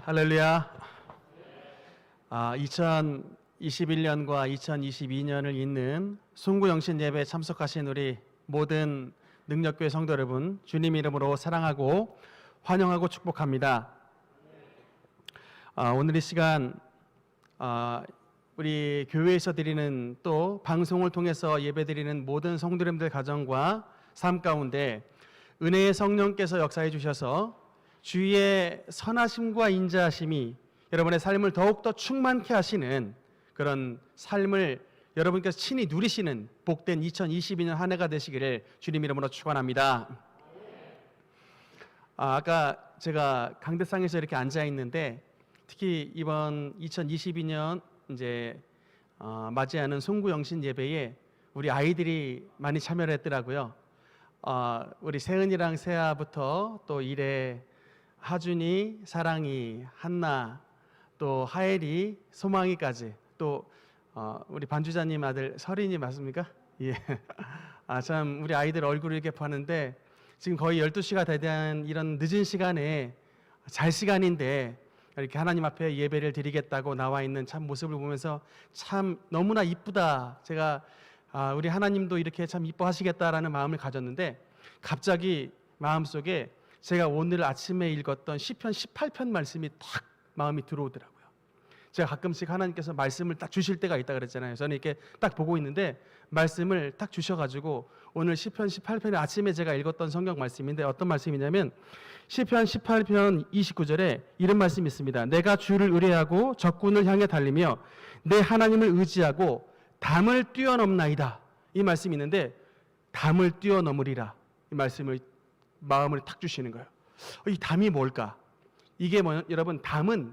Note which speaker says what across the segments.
Speaker 1: 할렐루야. 2021년과 2022년을 잇는 송구영신 예배에 참석하신 우리 모든 능력교회 성도 여러분, 주님 이름으로 사랑하고 환영하고 축복합니다. 오늘 이 시간 우리 교회에서 드리는 또 방송을 통해서 예배드리는 모든 성도님들 가정과 삶 가운데 은혜의 성령께서 역사해 주셔서 주의 선하심과 인자하심이 여러분의 삶을 더욱더 충만케 하시는 그런 삶을 여러분께서 친히 누리시는 복된 2022년 한 해가 되시기를 주님 이름으로 축원합니다. 아까 제가 강대상에서 이렇게 앉아 있는데 특히 이번 2022년 이제 맞이하는 송구영신 예배에 우리 아이들이 많이 참여를 했더라고요. 우리 세은이랑 세아부터 또 이래 하준이, 사랑이, 한나, 또 하엘이, 소망이까지 또 우리 반주자님 아들 설인이 맞습니까? 예. 참 우리 아이들 얼굴을 이렇게 보는데 지금 거의 12시가 되는 이런 늦은 시간에 잘 시간인데 이렇게 하나님 앞에 예배를 드리겠다고 나와 있는 참 모습을 보면서 참 너무나 이쁘다. 제가 우리 하나님도 이렇게 참 이뻐하시겠다라는 마음을 가졌는데 갑자기 마음속에 제가 오늘 아침에 읽었던 시편 18편 말씀이 탁 마음이 들어오더라고요. 제가 가끔씩 하나님께서 말씀을 딱 주실 때가 있다 그랬잖아요. 저는 이렇게 딱 보고 있는데 말씀을 딱 주셔가지고 오늘 시편 18편에 아침에 제가 읽었던 성경 말씀인데 어떤 말씀이냐면 시편 18편 29절에 이런 말씀이 있습니다. 내가 주를 의뢰하고 적군을 향해 달리며 내 하나님을 의지하고 담을 뛰어넘나이다. 이 말씀이 있는데 담을 뛰어넘으리라. 이 말씀을 마음을 탁 주시는 거예요. 이 담이 뭘까? 이게 여러분 담은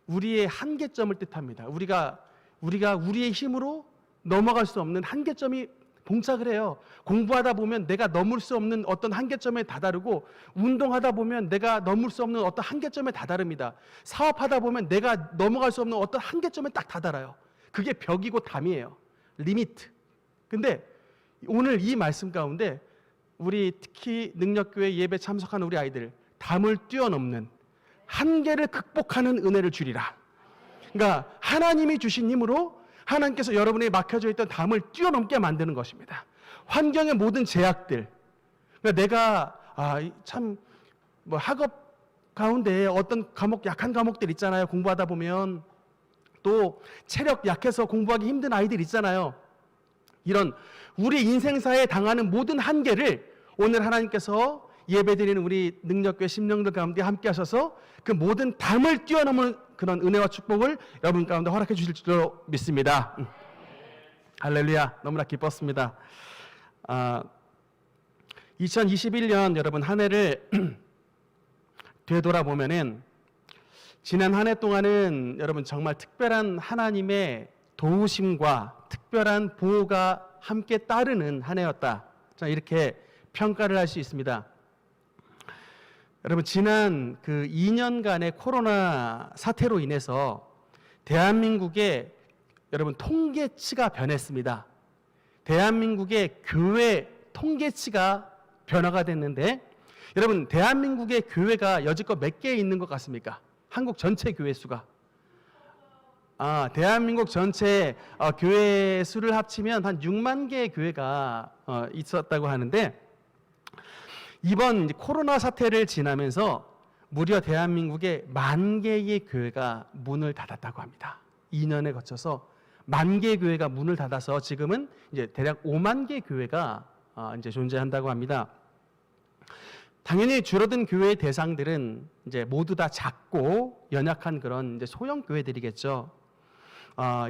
Speaker 1: 우리의 한계점을 뜻합니다. 우리가 우리의 힘으로 넘어갈 수 없는 한계점이 봉착을 해요. 공부하다 보면 내가 넘을 수 없는 어떤 한계점에 다다르고 운동하다 보면 내가 넘을 수 없는 어떤 한계점에 다다릅니다. 사업하다 보면 내가 넘어갈 수 없는 어떤 한계점에 딱 다다라요. 그게 벽이고 담이에요. 리미트. 근데 오늘 이 말씀 가운데 우리 특히 능력교회 예배 참석하는 우리 아이들 담을 뛰어넘는 한계를 극복하는 은혜를 주리라. 그러니까 하나님이 주신 힘으로 하나님께서 여러분에게 막혀져 있던 담을 뛰어넘게 만드는 것입니다. 환경의 모든 제약들. 그러니까 내가 참 뭐 학업 가운데 어떤 과목 약한 과목들 있잖아요. 공부하다 보면 또 체력 약해서 공부하기 힘든 아이들 있잖아요. 이런 우리 인생사에 당하는 모든 한계를 오늘 하나님께서 예배드리는 우리 능력교회 심령들 가운데 함께 하셔서 그 모든 담을 뛰어넘은 그런 은혜와 축복을 여러분 가운데 허락해 주실 줄로 믿습니다. 할렐루야. 너무나 기뻤습니다. 2021년 여러분 한 해를 되돌아보면은 지난 한 해 동안은 여러분 정말 특별한 하나님의 도우심과 특별한 보호가 함께 따르는 한 해였다. 자, 이렇게 평가를 할 수 있습니다. 여러분 지난 그 2년간의 코로나 사태로 인해서 대한민국의 여러분 통계치가 변했습니다. 대한민국의 교회 통계치가 변화가 됐는데 여러분 대한민국의 교회가 여지껏 몇 개 있는 것 같습니까? 한국 전체 교회 수가 대한민국 전체 교회 수를 합치면 한 6만 개의 교회가 있었다고 하는데 이번 코로나 사태를 지나면서 무려 대한민국에 1만 개의 교회가 문을 닫았다고 합니다. 2년에 거쳐서 1만 개의 교회가 문을 닫아서 지금은 이제 대략 5만 개의 교회가 이제 존재한다고 합니다. 당연히 줄어든 교회의 대상들은 이제 모두 다 작고 연약한 그런 이제 소형 교회들이겠죠.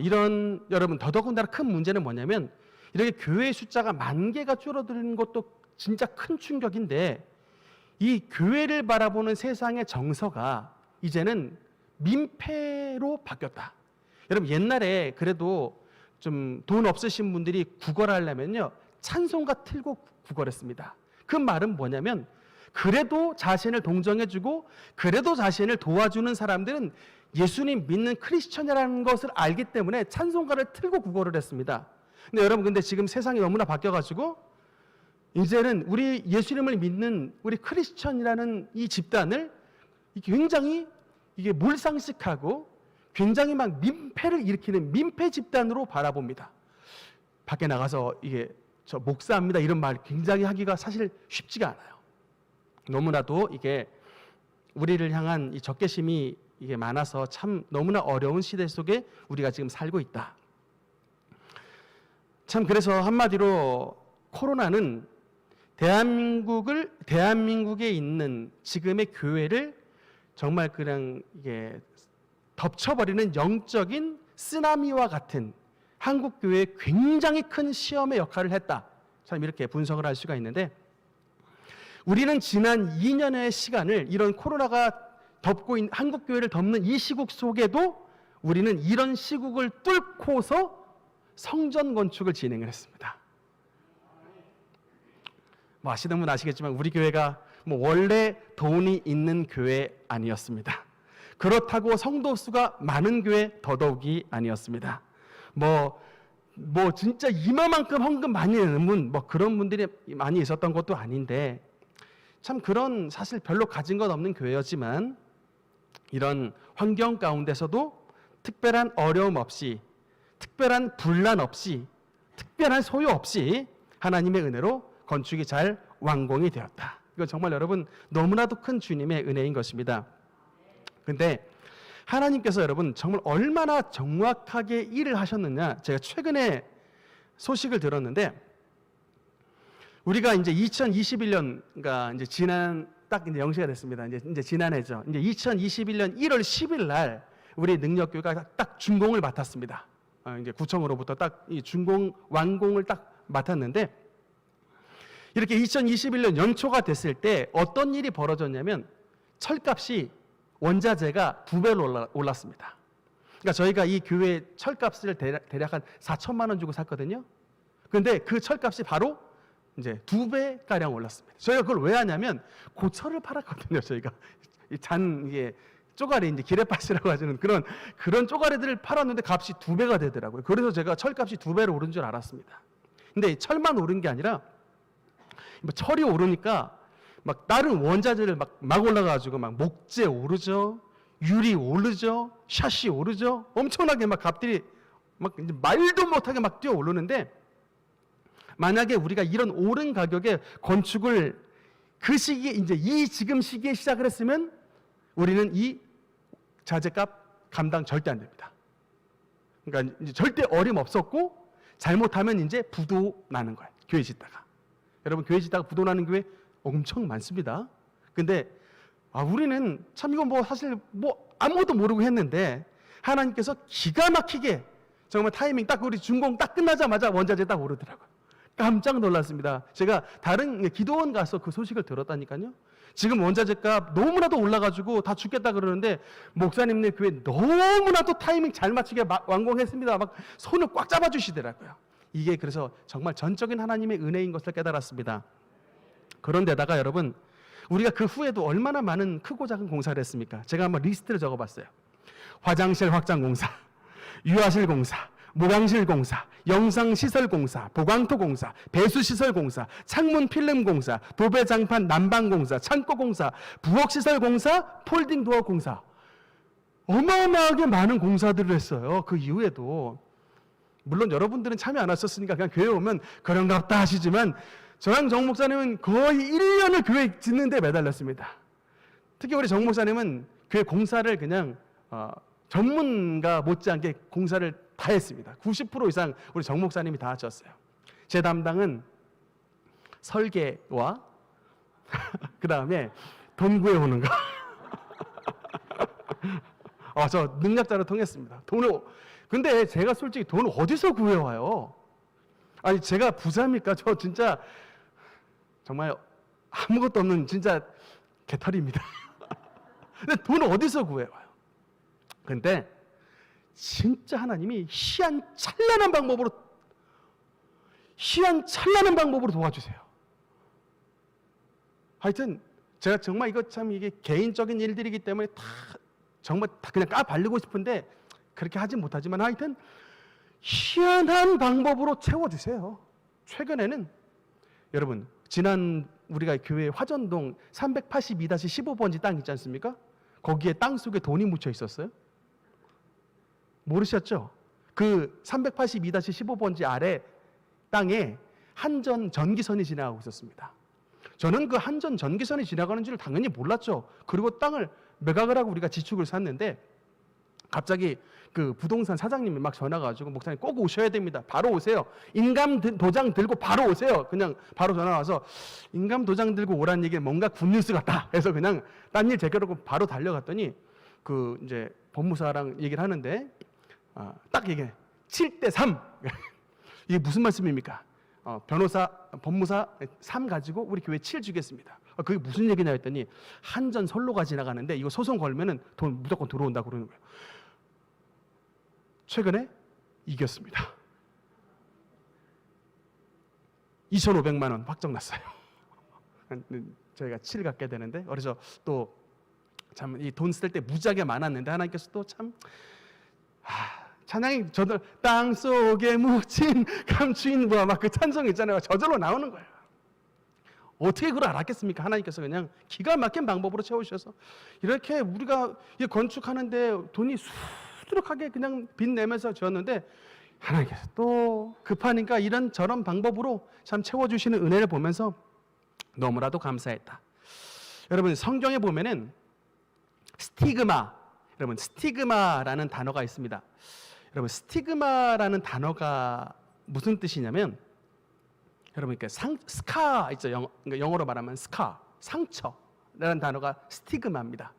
Speaker 1: 이런 여러분 더더군다나 큰 문제는 뭐냐면 이렇게 교회의 숫자가 1만 개가 줄어드는 것도 진짜 큰 충격인데 이 교회를 바라보는 세상의 정서가 이제는 민폐로 바뀌었다. 여러분 옛날에 그래도 좀 돈 없으신 분들이 구걸을 하려면요 찬송가 틀고 구걸했습니다. 그 말은 뭐냐면 그래도 자신을 동정해주고 그래도 자신을 도와주는 사람들은 예수님 믿는 크리스천이라는 것을 알기 때문에 찬송가를 틀고 구걸을 했습니다. 근데 여러분 근데 지금 세상이 너무나 바뀌어가지고 이제는 우리 예수님을 믿는 우리 크리스천이라는 이 집단을 굉장히 이게 몰상식하고 굉장히 막 민폐를 일으키는 민폐 집단으로 바라봅니다. 밖에 나가서 이게 저 목사합니다 이런 말 굉장히 하기가 사실 쉽지가 않아요. 너무나도 이게 우리를 향한 이 적개심이 이게 많아서 참 너무나 어려운 시대 속에 우리가 지금 살고 있다. 참 그래서 한마디로 코로나는 대한민국에 있는 지금의 교회를 정말 그냥 이게 덮쳐버리는 영적인 쓰나미와 같은 한국 교회에 굉장히 큰 시험의 역할을 했다. 참 이렇게 분석을 할 수가 있는데, 우리는 지난 2년의 시간을 이런 코로나가 덮고 있는 한국 교회를 덮는 이 시국 속에도 우리는 이런 시국을 뚫고서 성전 건축을 진행을 했습니다. 뭐 아시는 분 아시겠지만 우리 교회가 뭐 원래 돈이 있는 교회 아니었습니다. 그렇다고 성도 수가 많은 교회 더더욱이 아니었습니다. 뭐 진짜 이마만큼 헌금 많이 내는 분, 뭐 그런 분들이 많이 있었던 것도 아닌데, 참 그런 사실 별로 가진 것 없는 교회였지만 이런 환경 가운데서도 특별한 어려움 없이, 특별한 분란 없이, 특별한 소요 없이 하나님의 은혜로 건축이 잘 완공이 되었다. 이건 정말 여러분 너무나도 큰 주님의 은혜인 것입니다. 근데 하나님께서 여러분 정말 얼마나 정확하게 일을 하셨느냐, 제가 최근에 소식을 들었는데, 우리가 이제 2021년가 이제 지난 딱 이제 영시가 됐습니다. 이제 지난해죠. 이제 2021년 1월 10일 날 우리 능력교회가 딱 준공을 맡았습니다. 이제 구청으로부터 딱 이 준공 완공을 딱 맡았는데, 이렇게 2021년 연초가 됐을 때 어떤 일이 벌어졌냐면 철값이 원자재가 2배로 올랐습니다. 그러니까 저희가 이 교회 철값을 대략 한 4천만 원 주고 샀거든요. 그런데 그 철값이 바로 이제 2배가량 올랐습니다. 저희가 그걸 왜 하냐면 고철을 팔았거든요. 저희가 이게 쪼가리, 이제 기레빠시라고 하시는 그런 쪼가리들을 팔았는데 값이 2배가 되더라고요. 그래서 제가 철값이 2배로 오른 줄 알았습니다. 근데 철만 오른 게 아니라 뭐 철이 오르니까 막 다른 원자재를 막 올라가지고 막 목재 오르죠, 유리 오르죠, 샷이 오르죠. 엄청나게 막 값들이 막 이제 말도 못하게 막 뛰어 오르는데, 만약에 우리가 이런 오른 가격에 건축을 그 시기에 이제 지금 시기에 시작을 했으면 우리는 이 자재값 감당 절대 안 됩니다. 그러니까 이제 절대 어림없었고, 잘못하면 이제 부도 나는 거예요. 교회 짓다가. 여러분 교회 짓다가 부도 나는 교회 엄청 많습니다. 근데 우리는 참 이건 뭐 사실 뭐 아무것도 모르고 했는데 하나님께서 기가 막히게 정말 타이밍 딱 우리 준공 딱 끝나자마자 원자재 딱 오르더라고요. 깜짝 놀랐습니다. 제가 다른 기도원 가서 그 소식을 들었다니까요. 지금 원자재값 너무나도 올라가지고 다 죽겠다 그러는데 목사님네 교회 너무나도 타이밍 잘 맞추게 완공했습니다. 막 손을 꽉 잡아주시더라고요. 이게 그래서 정말 전적인 하나님의 은혜인 것을 깨달았습니다. 그런데다가 여러분, 우리가 그 후에도 얼마나 많은 크고 작은 공사를 했습니까? 제가 한번 리스트를 적어봤어요. 화장실 확장 공사, 유아실 공사, 목양실 공사, 영상시설 공사, 보강토 공사, 배수시설 공사, 창문 필름 공사, 도배장판 난방 공사, 창고 공사, 부엌시설 공사, 폴딩 도어 공사. 어마어마하게 많은 공사들을 했어요. 그 이후에도. 물론 여러분들은 참여 안 하셨으니까 그냥 교회 오면 그런갑다 하시지만, 저랑 정 목사님은 거의 1년을 교회 짓는 데 매달렸습니다. 특히 우리 정 목사님은 교회 공사를 그냥 전문가 못지않게 공사를 다 했습니다. 90% 이상 우리 정 목사님이 다 하셨어요. 제 담당은 설계와 그 다음에 돈 구해오는 거. 저 능력자로 통했습니다. 근데 제가 솔직히 돈을 어디서 구해와요? 아니 제가 부자입니까? 저 진짜 정말 아무것도 없는 진짜 개털입니다. 근데 돈을 어디서 구해와요? 근데 진짜 하나님이 희한찬란한 방법으로 도와주세요. 하여튼 제가 정말 이게 개인적인 일들이기 때문에 정말 다 그냥 까발리고 싶은데 그렇게 하진 못하지만, 하여튼 희한한 방법으로 채워주세요. 최근에는 여러분, 지난 우리가 교회 화전동 382-15번지 땅 있지 않습니까? 거기에 땅 속에 돈이 묻혀 있었어요? 모르셨죠? 그 382-15번지 아래 땅에 한전 전기선이 지나가고 있었습니다. 저는 그 한전 전기선이 지나가는 줄 당연히 몰랐죠. 그리고 땅을 매각을 하고 우리가 지축을 샀는데 갑자기 그 부동산 사장님이 막 전화가 가지고 목사님 꼭 오셔야 됩니다. 바로 오세요. 인감 도장 들고 바로 오세요. 그냥 바로 전화 와서 인감 도장 들고 오라는 얘기는 뭔가 굿뉴스 같다. 그래서 그냥 딴 일 제껴놓고 바로 달려갔더니 그 이제 법무사랑 얘기를 하는데 딱 얘기해. 7대3. 이게 무슨 말씀입니까? 법무사 3 가지고 우리 교회 7 주겠습니다. 그게 무슨 얘기냐 했더니 한전 선로가 지나가는데 이거 소송 걸면은 돈 무조건 들어온다고 그러는 거예요. 최근에 이겼습니다. 2,500만 원 확정 났어요. 저희가 7 갖게 되는데 그래서 또 참 이 돈 쓸 때 무지하게 많았는데 하나님께서 또 참 찬양이 저절 땅 속에 묻힌 감추인 부하 막 그 찬송 있잖아요. 저절로 나오는 거예요. 어떻게 그걸 알았겠습니까? 하나님께서 그냥 기가 막힌 방법으로 채우셔서 이렇게 우리가 건축하는데 돈이 수두룩하게 그냥 빚 내면서 지었는데 하나님께서 또 급하니까 이런 저런 방법으로 참 채워주시는 은혜를 보면서 너무나도 감사했다. 여러분 성경에 보면은 스티그마라는 단어가 있습니다. 여러분 스티그마라는 단어가 무슨 뜻이냐면 여러분 스카 있죠. 영어로 말하면 스카 상처라는 단어가 스티그마입니다.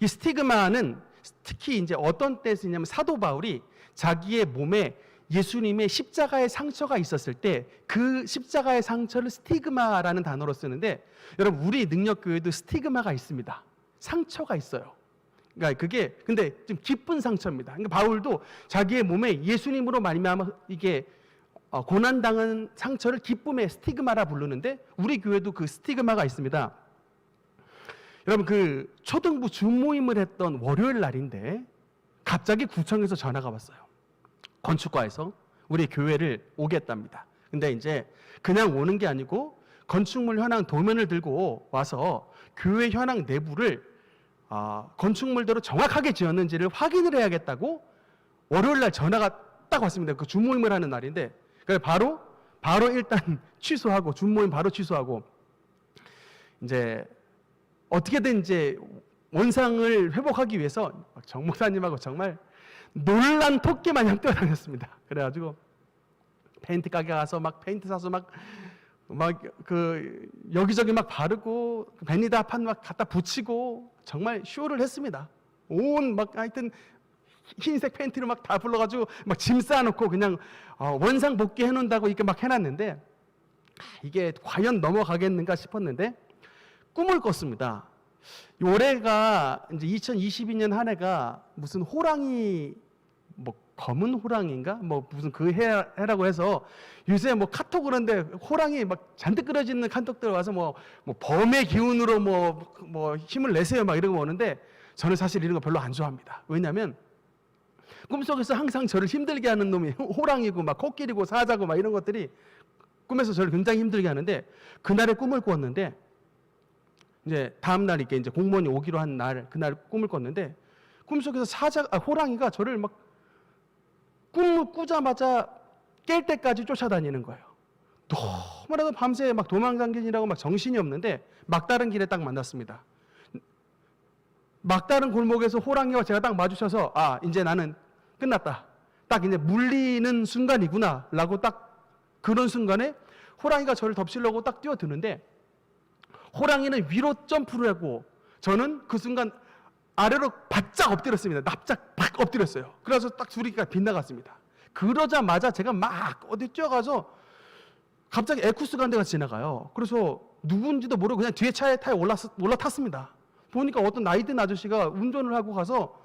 Speaker 1: 이 스티그마는 특히 이제 어떤 때 쓰냐면 사도 바울이 자기의 몸에 예수님의 십자가의 상처가 있었을 때 그 십자가의 상처를 스티그마라는 단어로 쓰는데 여러분 우리 능력교회도 스티그마가 있습니다. 상처가 있어요. 그러니까 그게 근데 좀 기쁜 상처입니다. 그러니까 바울도 자기의 몸에 예수님으로 말미암아 이게 고난당한 상처를 기쁨의 스티그마라 부르는데 우리 교회도 그 스티그마가 있습니다. 여러분 그 초등부 주모임을 했던 월요일 날인데 갑자기 구청에서 전화가 왔어요. 건축과에서 우리 교회를 오겠답니다. 근데 이제 그냥 오는 게 아니고 건축물 현황 도면을 들고 와서 교회 현황 내부를 건축물대로 정확하게 지었는지를 확인을 해야겠다고 월요일 날 전화가 딱 왔습니다. 그 주모임을 하는 날인데 바로 일단 취소하고 주모임 바로 취소하고 이제 어떻게든 이제 원상을 회복하기 위해서 정 목사님하고 정말 놀란 토끼 마냥 뛰어다녔습니다. 그래가지고 페인트 가게 가서 막 페인트 사서 막 그 여기저기 막 바르고 베니다판 막 갖다 붙이고 정말 쇼를 했습니다. 온 막 하여튼 흰색 페인트를 막 다 불러가지고 막 짐 쌓아놓고 그냥 원상 복귀해 놓는다고 이렇게 막 해놨는데 이게 과연 넘어가겠는가 싶었는데 꿈을 꿨습니다. 올해가 이제 2022년 한 해가 무슨 호랑이 뭐 검은 호랑이인가 뭐 무슨 그 해라고 해서 요새 뭐 카톡 그런데 호랑이 막 잔뜩 그려지는 카톡들 와서 뭐 범의 기운으로 뭐 힘을 내세요 막 이러고 오는데 저는 사실 이런 거 별로 안 좋아합니다. 왜냐하면 꿈속에서 항상 저를 힘들게 하는 놈이 호랑이고 막 코끼리고 사자고 막 이런 것들이 꿈에서 저를 굉장히 힘들게 하는데 그날에 꿈을 꿨는데 이제 다음 날 이렇게 이제 공무원이 오기로 한 날 그날 꿈을 꿨는데 꿈속에서 호랑이가 저를 막 꿈을 꾸자마자 깰 때까지 쫓아다니는 거예요. 너무나도 밤새 막 도망다니느라고 막 정신이 없는데 막다른 길에 딱 만났습니다. 막다른 골목에서 호랑이와 제가 딱 마주쳐서 이제 나는 끝났다. 딱 이제 물리는 순간이구나 라고 딱 그런 순간에 호랑이가 저를 덮치려고 딱 뛰어드는데 호랑이는 위로 점프를 하고 저는 그 순간 아래로 바짝 엎드렸습니다. 납작 팍 엎드렸어요. 그래서 딱 둘이 빗나갔습니다. 그러자마자 제가 막 어디 뛰어가서 갑자기 에쿠스가 한 대가 지나가요. 그래서 누군지도 모르고 그냥 뒤에 차에 올라탔습니다. 보니까 어떤 나이 든 아저씨가 운전을 하고 가서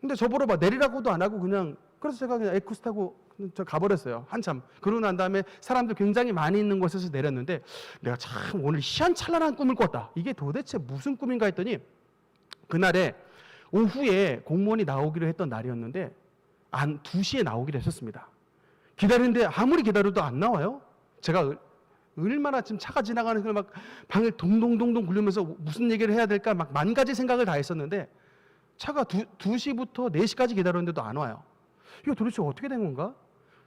Speaker 1: 근데 저보러 막 내리라고도 안 하고 그래서 제가 그냥 에쿠스 타고 저 가버렸어요. 한참. 그러고 난 다음에 사람들 굉장히 많이 있는 곳에서 내렸는데 내가 참 오늘 희한찬란한 꿈을 꿨다. 이게 도대체 무슨 꿈인가 했더니 그날에 오후에 공무원이 나오기로 했던 날이었는데 2시에 나오기로 했었습니다. 기다리는데 아무리 기다려도 안 나와요. 제가 얼마나 지금 차가 지나가는 걸 막 방을 동동동동 굴리면서 무슨 얘기를 해야 될까 막 만 가지 생각을 다 했었는데 차가 2시부터 4시까지 기다렸는데도 안 와요. 이거 도대체 어떻게 된 건가?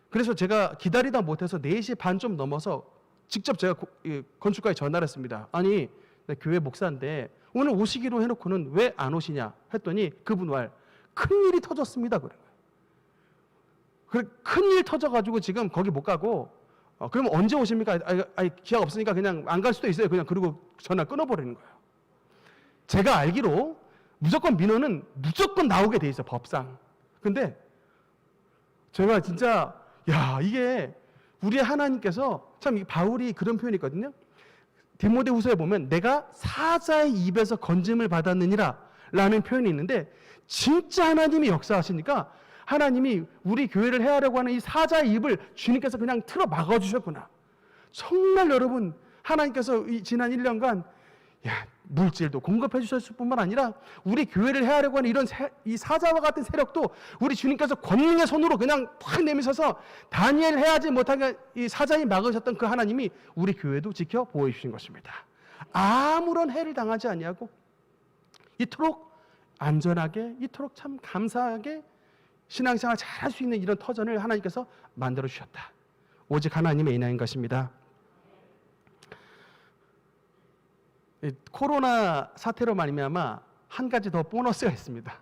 Speaker 1: 그래서 제가 기다리다 못해서 4시 반 좀 넘어서 직접 제가 건축가에 전화를 했습니다. 아니, 나 교회 목사인데 오늘 오시기로 해놓고는 왜 안 오시냐 했더니 그분 말 큰일이 터졌습니다. 그래, 큰일 터져가지고 지금 거기 못 가고 그러면 언제 오십니까? 아니, 기약 없으니까 그냥 안 갈 수도 있어요. 그냥 그리고 전화 끊어버리는 거예요. 제가 알기로 무조건 민원은 무조건 나오게 돼 있어, 법상. 근데 제가 진짜 이게 우리 하나님께서 참 바울이 그런 표현이 있거든요. 디모데후서에 보면 내가 사자의 입에서 건짐을 받았느니라 라는 표현이 있는데 진짜 하나님이 역사하시니까 하나님이 우리 교회를 해하려고 하는 이 사자의 입을 주님께서 그냥 틀어 막아주셨구나. 정말 여러분 하나님께서 이 지난 1년간 물질도 공급해 주셨을 뿐만 아니라 우리 교회를 해하려고 하는 이 사자와 같은 세력도 우리 주님께서 권능의 손으로 그냥 팍 내미셔서 다니엘 해하지 못하게 이 사자에 막으셨던 그 하나님이 우리 교회도 지켜 보여주신 것입니다. 아무런 해를 당하지 아니하고 이토록 안전하게 이토록 참 감사하게 신앙생활 잘할 수 있는 이런 터전을 하나님께서 만들어 주셨다. 오직 하나님의 인하인 것입니다. 코로나 사태로 말미암아 한 가지 더 보너스가 있습니다.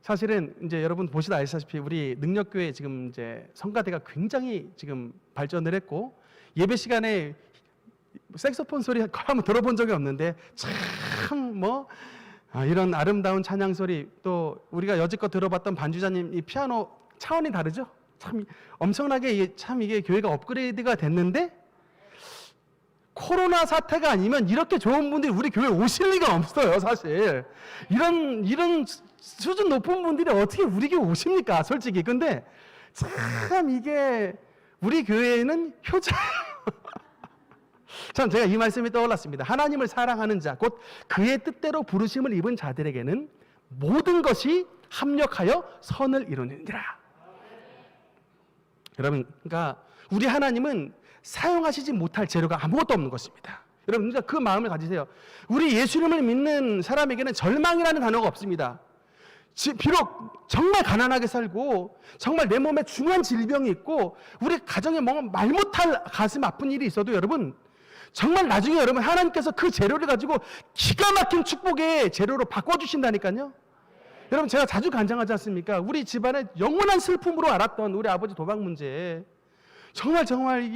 Speaker 1: 사실은 이제 여러분 보시다 아시다시피 우리 능력교회 지금 이제 성가대가 굉장히 지금 발전을 했고 예배 시간에 색소폰 소리 한번 들어본 적이 없는데 참 이런 아름다운 찬양 소리 또 우리가 여지껏 들어봤던 반주자님 이 피아노 차원이 다르죠? 참 엄청나게 참 이게 교회가 업그레이드가 됐는데 코로나 사태가 아니면 이렇게 좋은 분들이 우리 교회에 오실 리가 없어요, 사실. 이런 수준 높은 분들이 어떻게 우리 교회 오십니까, 솔직히. 근데 참 이게 우리 교회에는 참 제가 이 말씀이 떠올랐습니다. 하나님을 사랑하는 자, 곧 그의 뜻대로 부르심을 입은 자들에게는 모든 것이 합력하여 선을 이루느니라. 여러분, 그러니까 우리 하나님은 사용하시지 못할 재료가 아무것도 없는 것입니다. 여러분, 그러니까 그 마음을 가지세요. 우리 예수님을 믿는 사람에게는 절망이라는 단어가 없습니다. 비록 정말 가난하게 살고 정말 내 몸에 중한 질병이 있고 우리 가정에 뭔가 말 못할 가슴 아픈 일이 있어도 여러분 정말 나중에 여러분 하나님께서 그 재료를 가지고 기가 막힌 축복의 재료로 바꿔주신다니까요. 여러분 제가 자주 간증하지 않습니까? 우리 집안의 영원한 슬픔으로 알았던 우리 아버지 도박 문제 정말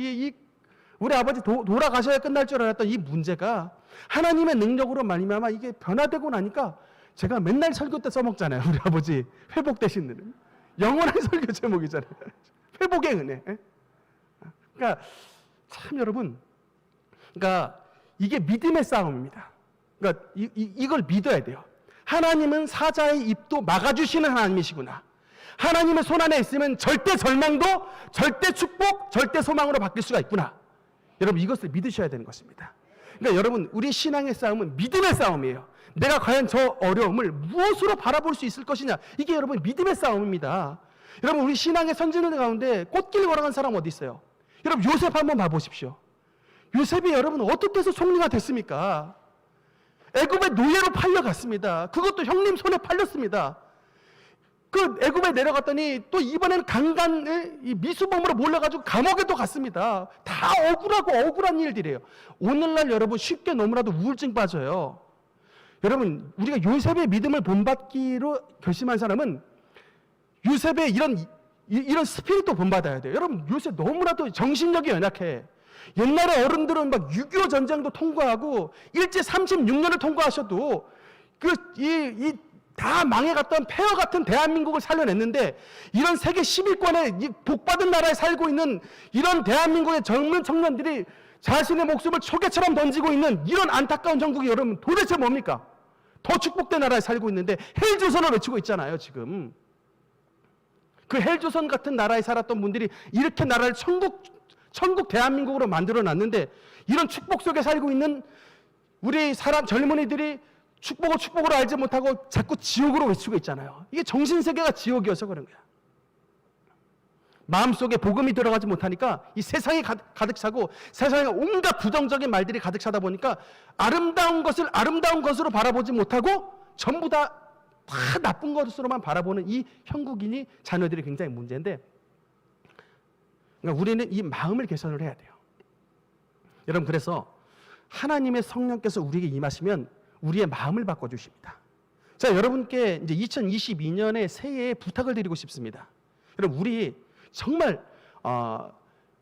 Speaker 1: 우리 아버지 돌아가셔야 끝날 줄 알았던 이 문제가 하나님의 능력으로 말미암아 이게 변화되고 나니까 제가 맨날 설교 때 써먹잖아요. 우리 아버지 회복되신 은혜. 영원한 설교 제목이잖아요. 회복의 은혜. 그러니까 참 여러분, 그러니까 이게 믿음의 싸움입니다. 그러니까 이걸 믿어야 돼요. 하나님은 사자의 입도 막아주시는 하나님이시구나. 하나님의 손 안에 있으면 절대 절망도 절대 축복, 절대 소망으로 바뀔 수가 있구나. 여러분 이것을 믿으셔야 되는 것입니다. 그러니까 여러분 우리 신앙의 싸움은 믿음의 싸움이에요. 내가 과연 저 어려움을 무엇으로 바라볼 수 있을 것이냐. 이게 여러분 믿음의 싸움입니다. 여러분 우리 신앙의 선진들 가운데 꽃길 걸어간 사람 어디 있어요? 여러분 요셉 한번 봐보십시오. 요셉이 여러분 어떻게 해서 총리가 됐습니까? 애굽의 노예로 팔려갔습니다. 그것도 형님 손에 팔렸습니다. 그 애굽에 내려갔더니 또 이번에는 강간의 미수범으로 몰려가지고 감옥에도 갔습니다. 다 억울한 일들이에요. 오늘날 여러분 쉽게 너무나도 우울증 빠져요. 여러분 우리가 요셉의 믿음을 본받기로 결심한 사람은 요셉의 이런 스피릿도 본받아야 돼요. 여러분 요셉 너무나도 정신력이 연약해. 옛날에 어른들은 막 6.25 전쟁도 통과하고 일제 36년을 통과하셔도 다 망해갔던 폐허 같은 대한민국을 살려냈는데 이런 세계 10위권에 복받은 나라에 살고 있는 이런 대한민국의 젊은 청년들이 자신의 목숨을 초계처럼 던지고 있는 이런 안타까운 정국이 여러분 도대체 뭡니까? 더 축복된 나라에 살고 있는데 헬조선을 외치고 있잖아요 지금. 그 헬조선 같은 나라에 살았던 분들이 이렇게 나라를 천국 대한민국으로 만들어놨는데 이런 축복 속에 살고 있는 우리 젊은이들이 축복으로 알지 못하고 자꾸 지옥으로 외치고 있잖아요. 이게 정신세계가 지옥이어서 그런 거야. 마음속에 복음이 들어가지 못하니까 이 세상이 가득 차고 세상에 온갖 부정적인 말들이 가득 차다 보니까 아름다운 것을 아름다운 것으로 바라보지 못하고 전부 다 나쁜 것으로만 바라보는 이 형국인이 자녀들이 굉장히 문제인데, 그러니까 우리는 이 마음을 개선을 해야 돼요. 여러분, 그래서 하나님의 성령께서 우리에게 임하시면 우리의 마음을 바꿔주십니다. 자, 여러분께 이제 2022년의 새해에 부탁을 드리고 싶습니다. 여러분, 우리 정말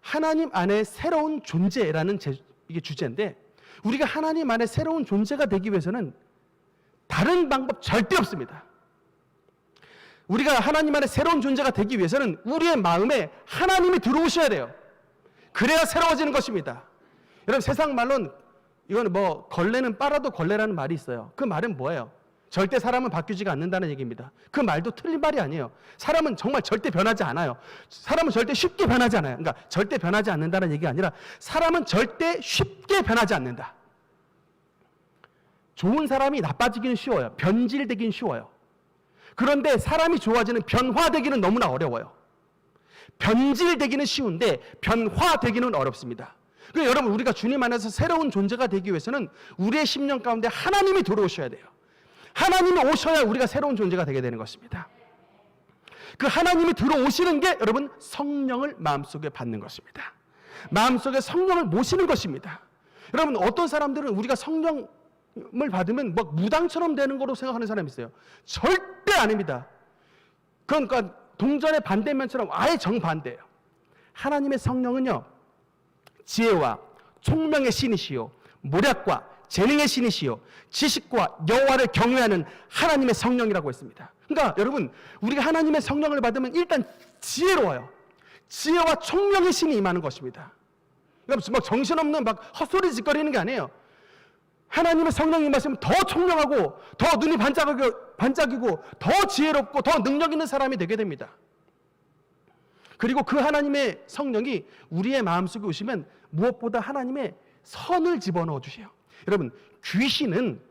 Speaker 1: 하나님 안에 새로운 존재라는 이게 주제인데, 우리가 하나님 안에 새로운 존재가 되기 위해서는 다른 방법 절대 없습니다. 우리가 하나님 안에 새로운 존재가 되기 위해서는 우리의 마음에 하나님이 들어오셔야 돼요. 그래야 새로워지는 것입니다. 여러분, 세상 말로는 이건 뭐 걸레는 빨아도 걸레라는 말이 있어요. 그 말은 뭐예요? 절대 사람은 바뀌지가 않는다는 얘기입니다. 그 말도 틀린 말이 아니에요. 사람은 정말 절대 변하지 않아요. 사람은 절대 쉽게 변하지 않아요. 그러니까 절대 변하지 않는다는 얘기가 아니라 사람은 절대 쉽게 변하지 않는다. 좋은 사람이 나빠지기는 쉬워요. 변질되기는 쉬워요. 그런데 사람이 좋아지는 변화되기는 너무나 어려워요. 변질되기는 쉬운데 변화되기는 어렵습니다. 그래서 여러분, 우리가 주님 안에서 새로운 존재가 되기 위해서는 우리의 심령 가운데 하나님이 들어오셔야 돼요. 하나님이 오셔야 우리가 새로운 존재가 되게 되는 것입니다. 그 하나님이 들어오시는 게 여러분 성령을 마음속에 받는 것입니다. 마음속에 성령을 모시는 것입니다. 여러분, 어떤 사람들은 우리가 성령을 받으면 막 무당처럼 되는 거로 생각하는 사람이 있어요. 절대 아닙니다. 그러니까 동전의 반대면처럼 아예 정반대예요. 하나님의 성령은요, 지혜와 총명의 신이시요 모략과 재능의 신이시요 지식과 여호와를 경외하는 하나님의 성령이라고 했습니다. 그러니까 여러분, 우리가 하나님의 성령을 받으면 일단 지혜로워요. 지혜와 총명의 신이 임하는 것입니다. 그러니까 막 정신없는 막 헛소리 짓거리는 게 아니에요. 하나님의 성령이 임하시면 더 총명하고 더 눈이 반짝이고 더 지혜롭고 더 능력 있는 사람이 되게 됩니다. 그리고 그 하나님의 성령이 우리의 마음속에 오시면 무엇보다 하나님의 선을 집어넣어 주세요. 여러분, 귀신은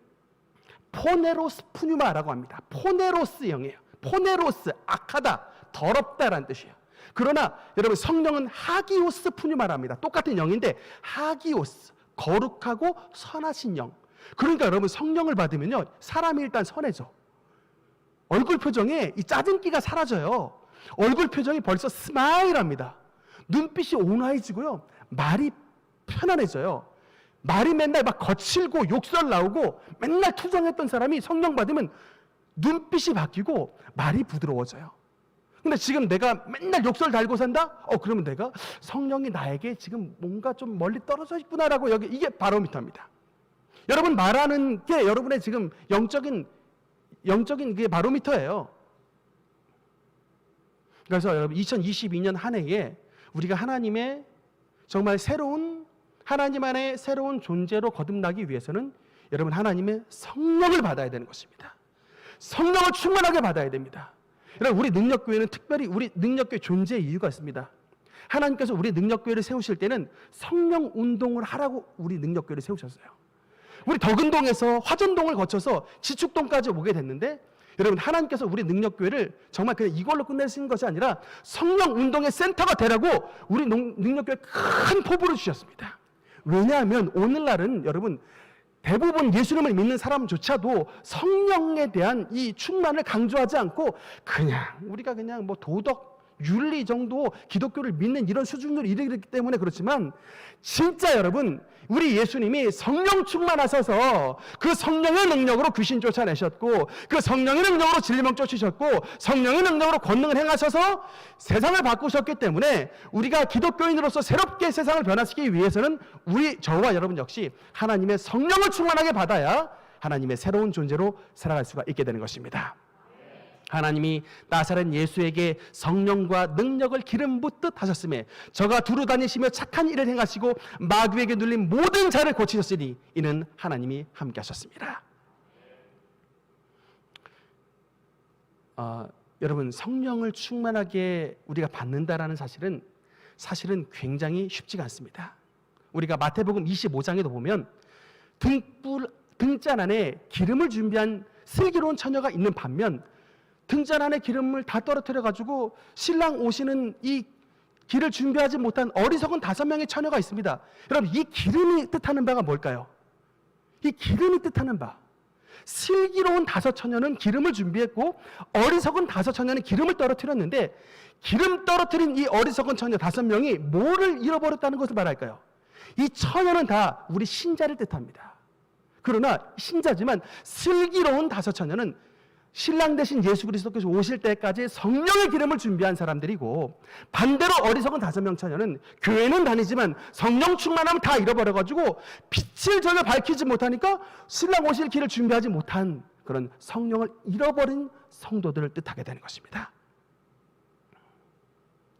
Speaker 1: 포네로스 푸뉴마라고 합니다. 포네로스 영이에요. 포네로스, 악하다, 더럽다라는 뜻이에요. 그러나 여러분, 성령은 하기오스 푸뉴마랍니다. 똑같은 영인데 하기오스, 거룩하고 선하신 영. 그러니까 여러분, 성령을 받으면요, 사람이 일단 선해져. 얼굴 표정에 이 짜증기가 사라져요. 얼굴 표정이 벌써 스마일합니다. 눈빛이 온화해지고요, 말이 편안해져요. 말이 맨날 막 거칠고 욕설 나오고 맨날 투정했던 사람이 성령 받으면 눈빛이 바뀌고 말이 부드러워져요. 근데 지금 내가 맨날 욕설 달고 산다? 그러면 내가 성령이 나에게 지금 뭔가 좀 멀리 떨어져 있구나라고 이게 바로미터입니다. 여러분, 말하는 게 여러분의 지금 영적인 그게 바로미터예요. 그래서 여러분, 2022년 한 해에 우리가 하나님의 정말 하나님 안에 새로운 존재로 거듭나기 위해서는 여러분, 하나님의 성령을 받아야 되는 것입니다. 성령을 충만하게 받아야 됩니다. 여러분, 우리 능력교회는 특별히 우리 능력교회 존재의 이유가 있습니다. 하나님께서 우리 능력교회를 세우실 때는 성령 운동을 하라고 우리 능력교회를 세우셨어요. 우리 덕은동에서 화전동을 거쳐서 지축동까지 오게 됐는데, 여러분, 하나님께서 우리 능력교회를 정말 그냥 이걸로 끝내시는 것이 아니라 성령 운동의 센터가 되라고 우리 능력교회에 큰 포부를 주셨습니다. 왜냐하면 오늘날은 여러분, 대부분 예수님을 믿는 사람조차도 성령에 대한 이 충만을 강조하지 않고 그냥 우리가 그냥 뭐 도덕, 윤리 정도 기독교를 믿는 이런 수준으로 이르기 때문에 그렇지만, 진짜 여러분, 우리 예수님이 성령 충만하셔서 그 성령의 능력으로 귀신 쫓아내셨고, 그 성령의 능력으로 진리명 쫓으셨고, 성령의 능력으로 권능을 행하셔서 세상을 바꾸셨기 때문에 우리가 기독교인으로서 새롭게 세상을 변화시키기 위해서는 저와 여러분 역시 하나님의 성령을 충만하게 받아야 하나님의 새로운 존재로 살아갈 수가 있게 되는 것입니다. 하나님이 나사렛 예수에게 성령과 능력을 기름 붓듯 하셨음에 저가 두루 다니시며 착한 일을 행하시고 마귀에게 눌린 모든 자를 고치셨으니 이는 하나님이 함께 하셨습니다. 여러분, 성령을 충만하게 우리가 받는다라는 사실은 굉장히 쉽지가 않습니다. 우리가 마태복음 25장에도 보면 등잔 안에 기름을 준비한 슬기로운 처녀가 있는 반면 등잔 안에 기름을 다 떨어뜨려 가지고 신랑 오시는 이 길을 준비하지 못한 어리석은 5명의 처녀가 있습니다. 여러분, 이 기름이 뜻하는 바가 뭘까요? 이 기름이 뜻하는 바, 슬기로운 5 처녀는 기름을 준비했고 어리석은 5 처녀는 기름을 떨어뜨렸는데, 기름 떨어뜨린 이 어리석은 처녀 5명이 뭐를 잃어버렸다는 것을 말할까요? 이 처녀는 다 우리 신자를 뜻합니다. 그러나 신자지만 슬기로운 5 처녀는 신랑 대신 예수 그리스도께서 오실 때까지 성령의 기름을 준비한 사람들이고, 반대로 어리석은 5명 처녀는 교회는 다니지만 성령 충만하면 다 잃어버려가지고 빛을 전혀 밝히지 못하니까 신랑 오실 길을 준비하지 못한 그런 성령을 잃어버린 성도들을 뜻하게 되는 것입니다.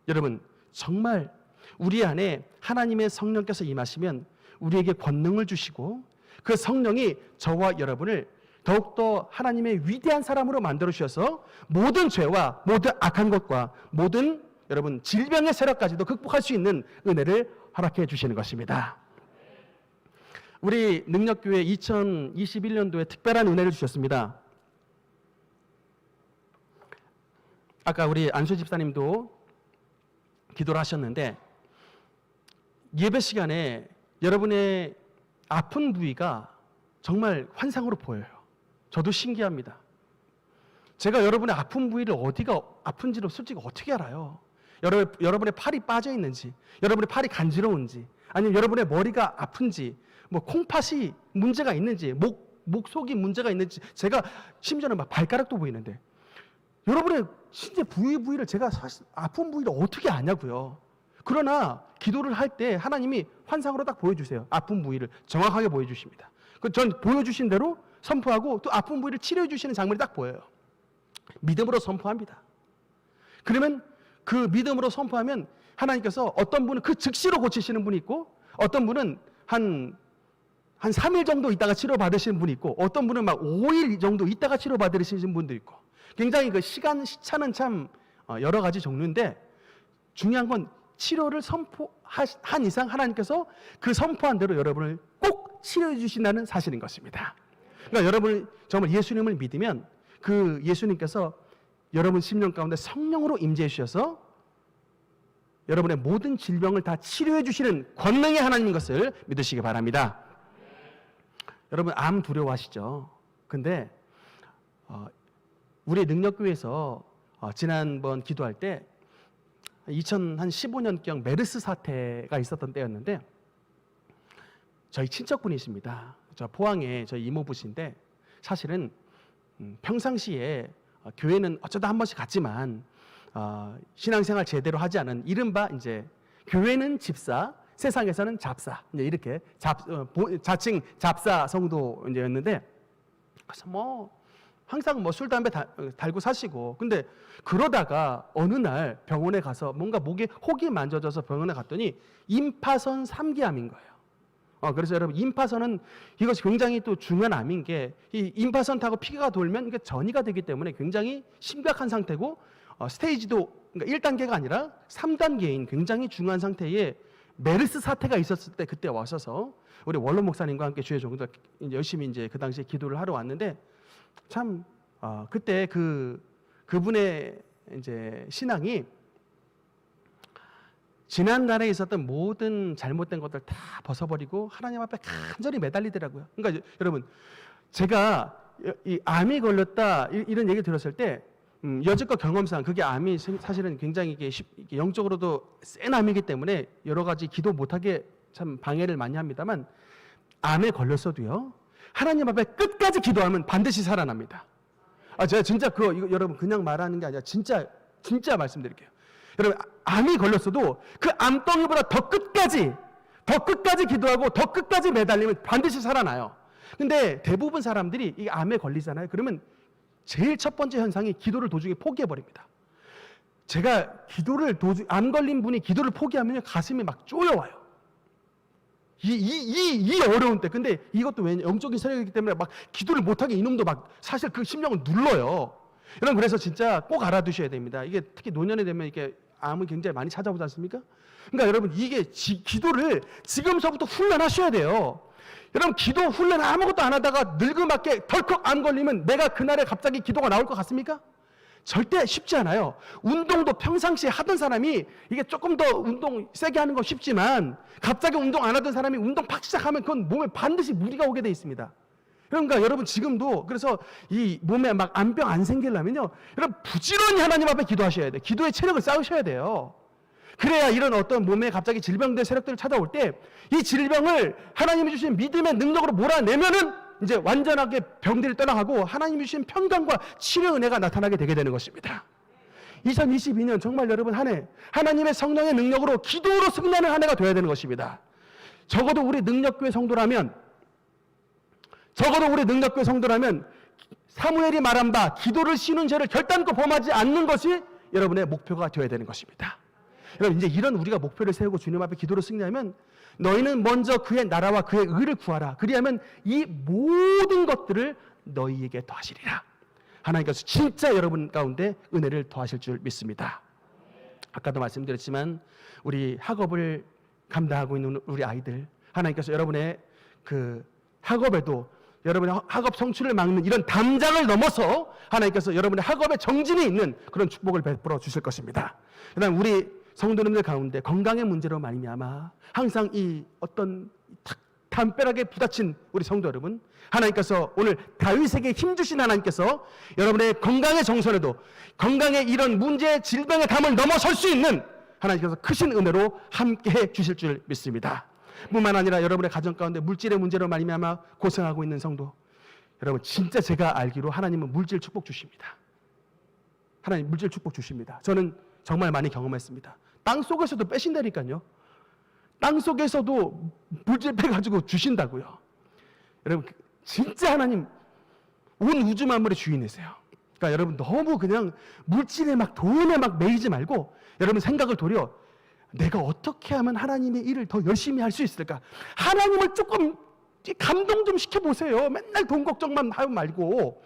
Speaker 1: 여러분, 정말 우리 안에 하나님의 성령께서 임하시면 우리에게 권능을 주시고, 그 성령이 저와 여러분을 더욱더 하나님의 위대한 사람으로 만들어 주셔서 모든 죄와 모든 악한 것과 모든 여러분 질병의 세력까지도 극복할 수 있는 은혜를 허락해 주시는 것입니다. 우리 능력교회 2021년도에 특별한 은혜를 주셨습니다. 아까 우리 안수 집사님도 기도를 하셨는데, 예배 시간에 여러분의 아픈 부위가 정말 환상으로 보여요. 저도 신기합니다. 제가 여러분의 아픈 부위를 어디가 아픈지를 솔직히 어떻게 알아요? 여러분의 팔이 빠져 있는지, 여러분의 팔이 간지러운지, 아니면 여러분의 머리가 아픈지, 뭐 콩팥이 문제가 있는지, 목속이 문제가 있는지, 제가 심지어는 막 발가락도 보이는데, 여러분의 신체 부위를 제가 사실 아픈 부위를 어떻게 아냐고요. 그러나 기도를 할 때 하나님이 환상으로 딱 보여주세요. 아픈 부위를 정확하게 보여주십니다. 전 보여주신 대로 선포하고 또 아픈 부위를 치료해 주시는 장면이 딱 보여요. 믿음으로 선포합니다. 그러면 그 믿음으로 선포하면 하나님께서 어떤 분은 그 즉시로 고치시는 분이 있고, 어떤 분은 한 3일 정도 있다가 치료받으시는 분이 있고, 어떤 분은 막 5일 정도 있다가 치료받으시는 분도 있고, 굉장히 그 시차는 참 여러 가지 종류인데, 중요한 건 치료를 선포한 이상 하나님께서 그 선포한 대로 여러분을 꼭 치료해 주신다는 사실인 것입니다. 그러니까 여러분 정말 예수님을 믿으면 그 예수님께서 여러분 심령 가운데 성령으로 임재해 주셔서 여러분의 모든 질병을 다 치료해 주시는 권능의 하나님인 것을 믿으시기 바랍니다. 여러분 암 두려워하시죠? 근데 우리 능력교회에서 지난번 기도할 때 2015년경 메르스 사태가 있었던 때였는데, 저희 친척분이십니다. 저 포항에 저희 이모부신데, 사실은 평상시에 교회는 어쩌다 한 번씩 갔지만 신앙생활 제대로 하지 않은 이른바 이제 교회는 집사, 세상에서는 잡사, 이제 이렇게 자칭 잡사 성도였는데, 그래서 항상 술 담배 달고 사시고, 근데 그러다가 어느 날 병원에 가서 뭔가 목에 혹이 만져져서 병원에 갔더니 임파선 3기암인 거예요. 그래서 여러분 임파선은 이것이 굉장히 또 중요한 암인 게, 이 임파선 타고 피가 돌면 이게 전이가 되기 때문에 굉장히 심각한 상태고, 스테이지도 그러니까 1단계가 아니라 3단계인 굉장히 중요한 상태에 메르스 사태가 있었을 때 그때 와셔서 우리 원로 목사님과 함께 주의 종들 열심히 이제 그 당시에 기도를 하러 왔는데, 참 그때 그분의 이제 신앙이 지난날에 있었던 모든 잘못된 것들 다 벗어버리고 하나님 앞에 간절히 매달리더라고요. 그러니까 여러분, 제가 이 암이 걸렸다 이런 얘기 들었을 때 여지껏 경험상 그게 암이 사실은 굉장히 이게 영적으로도 센 암이기 때문에 여러 가지 기도 못하게 참 방해를 많이 합니다만, 암에 걸렸어도요 하나님 앞에 끝까지 기도하면 반드시 살아납니다. 제가 진짜 이거 여러분 그냥 말하는 게 아니라 진짜 말씀드릴게요. 여러분 암이 걸렸어도 그 암덩이보다 더 끝까지 기도하고 더 끝까지 매달리면 반드시 살아나요. 근데 대부분 사람들이 이 암에 걸리잖아요. 그러면 제일 첫 번째 현상이 기도를 도중에 포기해버립니다. 제가 암 걸린 분이 기도를 포기하면 가슴이 막 쪼여와요. 이 어려운 때. 근데 이것도 왜 영적인 세력이기 때문에 막 기도를 못하게 이놈도 막 사실 그 심령을 눌러요. 여러분 그래서 진짜 꼭 알아두셔야 됩니다. 이게 특히 노년에 되면 이게 암은 굉장히 많이 찾아오지 않습니까? 그러니까 여러분 이게 기도를 지금서부터 훈련하셔야 돼요. 여러분 기도 훈련 아무것도 안 하다가 늙음맞게 덜컥 암 걸리면 내가 그날에 갑자기 기도가 나올 것 같습니까? 절대 쉽지 않아요. 운동도 평상시에 하던 사람이 이게 조금 더 운동 세게 하는 건 쉽지만 갑자기 운동 안 하던 사람이 운동 팍 시작하면 그건 몸에 반드시 무리가 오게 돼 있습니다. 그러니까 여러분 지금도 그래서 이 몸에 막 안병 안 생기려면요, 여러분 부지런히 하나님 앞에 기도하셔야 돼요. 기도의 체력을 쌓으셔야 돼요. 그래야 이런 어떤 몸에 갑자기 질병된 세력들을 찾아올 때 이 질병을 하나님이 주신 믿음의 능력으로 몰아내면은 이제 완전하게 병들이 떠나가고 하나님이 주신 평강과 치료 은혜가 나타나게 되게 되는 것입니다. 2022년 정말 여러분 한 해 하나님의 성령의 능력으로 기도로 승리하는 한 해가 되어야 되는 것입니다. 적어도 우리 능력교회 성도라면 사무엘이 말한 바 기도를 쉬는 죄를 결단코 범하지 않는 것이 여러분의 목표가 되어야 되는 것입니다. 여러분 이제 이런 우리가 목표를 세우고 주님 앞에 기도로 승리하면 너희는 먼저 그의 나라와 그의 의를 구하라. 그리하면 이 모든 것들을 너희에게 더하시리라. 하나님께서 진짜 여러분 가운데 은혜를 더하실 줄 믿습니다. 아까도 말씀드렸지만 우리 학업을 감당하고 있는 우리 아이들, 하나님께서 여러분의 그 학업에도 여러분의 학업 성취를 막는 이런 담장을 넘어서 하나님께서 여러분의 학업에 정진이 있는 그런 축복을 베풀어 주실 것입니다. 그다음 우리 성도님들 가운데 건강의 문제로 말미암아 항상 이 어떤 담벼락에 부딪힌 우리 성도 여러분, 하나님께서 오늘 다윗에게 힘주신 하나님께서 여러분의 건강의 정선에도 건강의 이런 문제, 질병의 담을 넘어설 수 있는 하나님께서 크신 은혜로 함께해 주실 줄 믿습니다. 뿐만 아니라 여러분의 가정 가운데 물질의 문제로 말미암아 고생하고 있는 성도 여러분, 진짜 제가 알기로 하나님은 물질 축복 주십니다. 하나님 물질 축복 주십니다. 저는 정말 많이 경험했습니다. 땅 속에서도 빼신다니까요. 땅 속에서도 물질 빼가지고 주신다고요. 여러분 진짜 하나님 온 우주 만물의 주인이세요. 그러니까 여러분 너무 그냥 물질에 막 돈에 막 매이지 말고 여러분 생각을 돌려 내가 어떻게 하면 하나님의 일을 더 열심히 할 수 있을까? 하나님을 조금 감동 좀 시켜보세요. 맨날 돈 걱정만 하지 말고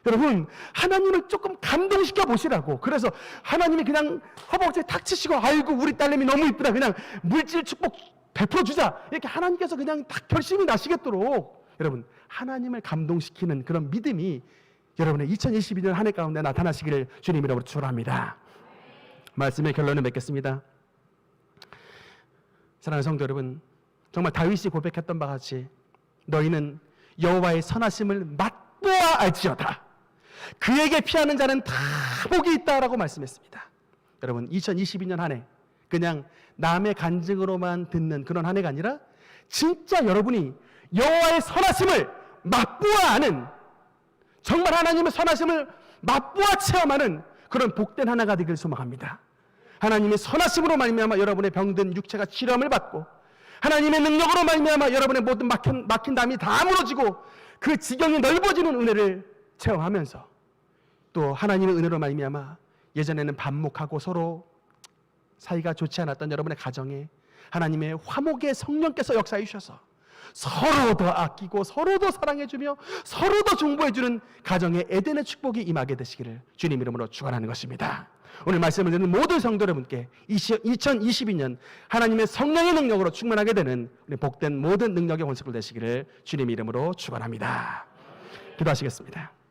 Speaker 1: 여러분 하나님을 조금 감동시켜 보시라고. 그래서 하나님이 그냥 허벅지에 탁 치시고 아이고 우리 딸내미 너무 이쁘다 그냥 물질 축복 베풀어 주자 이렇게 하나님께서 그냥 딱 결심이 나시겠도록 여러분 하나님을 감동시키는 그런 믿음이 여러분의 2022년 한 해 가운데 나타나시기를 주님 이름으로 축원합니다. 말씀의 결론을 맺겠습니다. 사랑하는 성도 여러분, 정말 다윗이 고백했던 바와 같이 너희는 여호와의 선하심을 맛보아 알지어다. 그에게 피하는 자는 다 복이 있다라고 말씀했습니다. 여러분 2022년 한 해 그냥 남의 간증으로만 듣는 그런 한 해가 아니라 진짜 여러분이 여호와의 선하심을 맛보아 아는, 정말 하나님의 선하심을 맛보아 체험하는 그런 복된 하나가 되길 소망합니다. 하나님의 선하심으로 말미암아 여러분의 병든 육체가 치료함을 받고 하나님의 능력으로 말미암아 여러분의 모든 막힌 담이 다 무너지고 그 지경이 넓어지는 은혜를 체험하면서 또 하나님의 은혜로 말미암아 예전에는 반목하고 서로 사이가 좋지 않았던 여러분의 가정에 하나님의 화목의 성령께서 역사해 주셔서 서로 더 아끼고 서로 더 사랑해주며 서로 더 중보해주는 가정의 에덴의 축복이 임하게 되시기를 주님 이름으로 축원하는 것입니다. 오늘 말씀을 듣는 모든 성도 여러분께 2022년 하나님의 성령의 능력으로 충만하게 되는 우리 복된 모든 능력의 원석을 되시기를 주님 이름으로 축원합니다. 기도하시겠습니다.